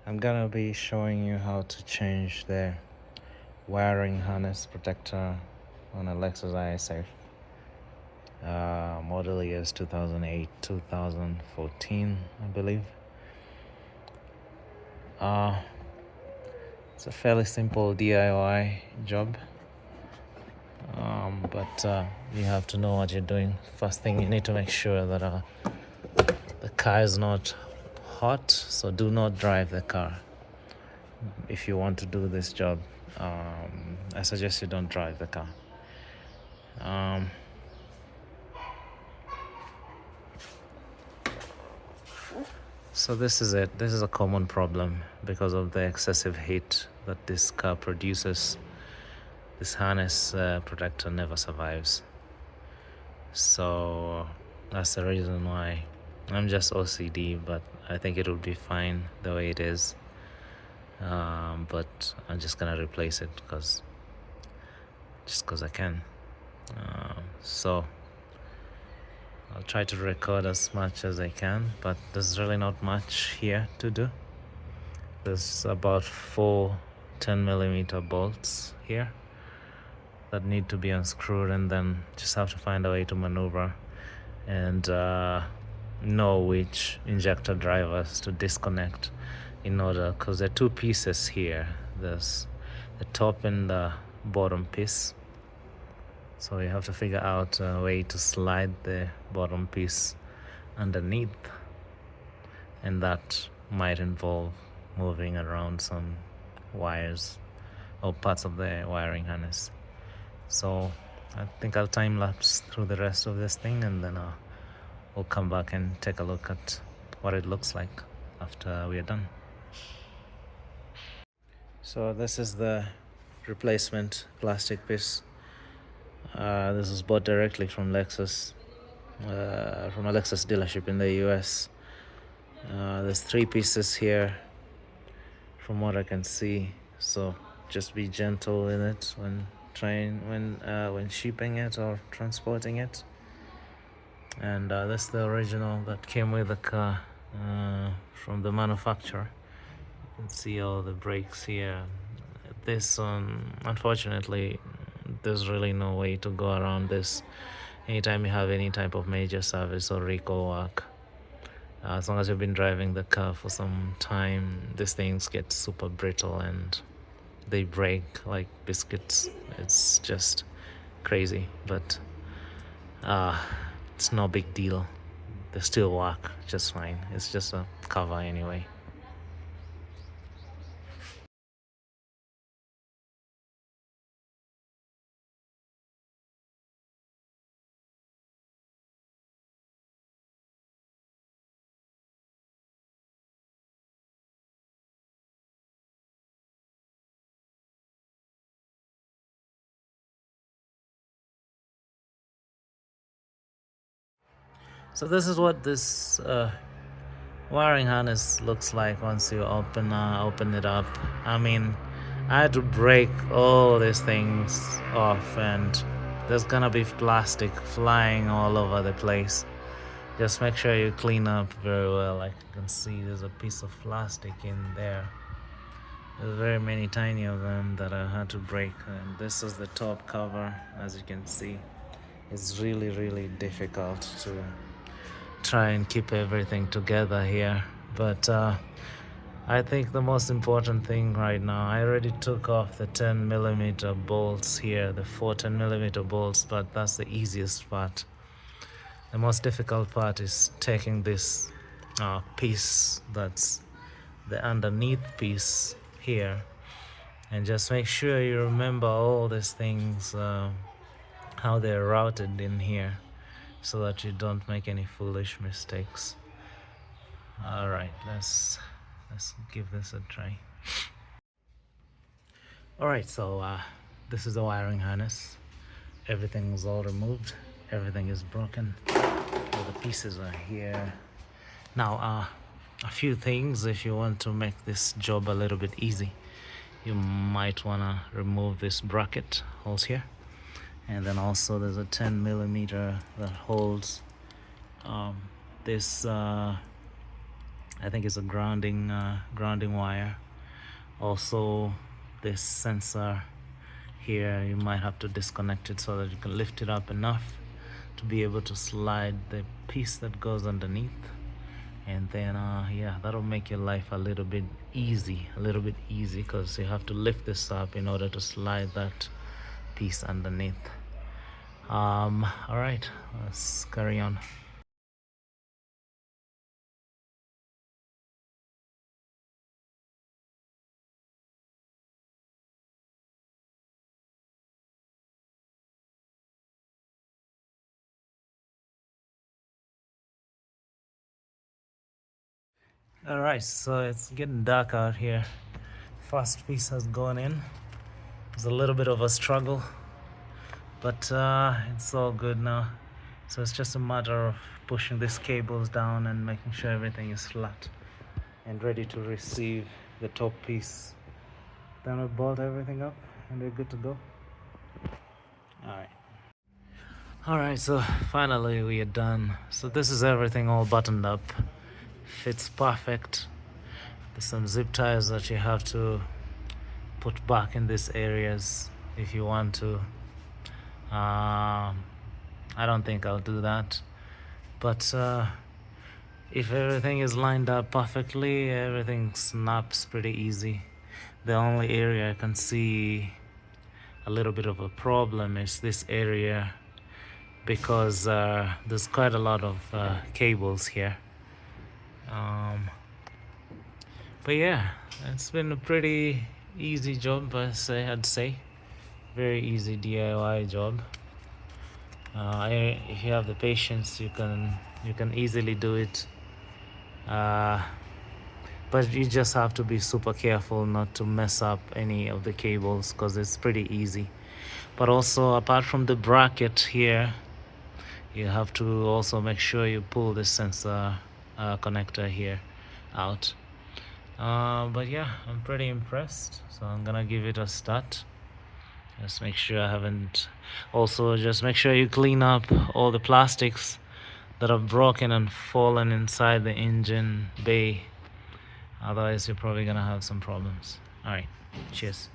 I'm gonna be showing you how to change the wiring harness protector on a Lexus ISF. Model years 2008, 2014, I believe. Uh, it's a fairly simple DIY job, but you have to know what you're doing. First thing, you need to make sure that the car is not hot, so do not drive the car. If you want to do this job, I suggest you don't drive the car. Um, so this is it. This is a common problem because of the excessive heat that this car produces. This harness protector never survives. So that's the reason why. I'm just OCD, but I think it will be fine the way it is. But I'm just gonna replace it because I can. So I'll try to record as much as I can, but there's really not much here to do. There's about 4 10mm bolts here that need to be unscrewed, and then just have to find a way to maneuver and know which injector drivers to disconnect in order, because there are two pieces here. There's the top and the bottom piece, so you have to figure out a way to slide the bottom piece underneath, and that might involve moving around some wires or parts of the wiring harness. So I think I'll time lapse through the rest of this thing, and then we'll come back and take a look at what it looks like after we are done. So this is the replacement plastic piece. This was bought directly from Lexus, from a Lexus dealership in the US. There's 3 pieces here from what I can see, so just be gentle in it when shipping it or transporting it. And that's the original that came with the car from the manufacturer. You can see all the brakes here. This unfortunately, there's really no way to go around this. Anytime you have any type of major service or recall work, as long as you've been driving the car for some time, these things get super brittle and they break like biscuits. It's just crazy, but it's no big deal. They still work just fine. It's just a cover anyway. So this is what this wiring harness looks like once you open it up. I mean, I had to break all these things off, and there's gonna be plastic flying all over the place. Just make sure you clean up very well. Like you can see, there's a piece of plastic in there. There's very many tiny of them that I had to break, and this is the top cover. As you can see, it's really difficult to try and keep everything together here, but I think the most important thing right now, I already took off the 10mm bolts here, the 4 10mm bolts, but that's the easiest part. The most difficult part is taking this piece that's the underneath piece here, and just make sure you remember all these things, how they're routed in here, so that you don't make any foolish mistakes. All right, let's give this a try. All right, so this is the wiring harness. Everything is all removed. Everything is broken. All the pieces are here. Now, a few things if you want to make this job a little bit easy. You might want to remove this bracket holes here, and then also there's a 10mm that holds this I think it's a grounding wire. Also, this sensor here, you might have to disconnect it so that you can lift it up enough to be able to slide the piece that goes underneath. And then yeah, that'll make your life a little bit easy, because you have to lift this up in order to slide that piece underneath. All right, let's carry on. All right, so it's getting dark out here. First piece has gone in. It's a little bit of a struggle, but it's all good now. So it's just a matter of pushing these cables down and making sure everything is flat and ready to receive the top piece. Then we bolt everything up and we're good to go. All right, so finally we are done. So this is everything all buttoned up. Fits perfect. There's some zip ties that you have to put back in these areas if you want to. I don't think I'll do that, but if everything is lined up perfectly, everything snaps pretty easy. The only area I can see a little bit of a problem is this area, because there's quite a lot of cables here. But yeah, it's been a pretty easy job, I'd say. Very easy DIY job. If you have the patience, you can easily do it. But you just have to be super careful not to mess up any of the cables, because it's pretty easy. But also, apart from the bracket here, you have to also make sure you pull the sensor connector here out. But yeah, I'm pretty impressed, so I'm gonna give it a start. Just make sure I haven't. Also, just make sure you clean up all the plastics that are broken and fallen inside the engine bay. Otherwise, you're probably gonna have some problems. All right, cheers.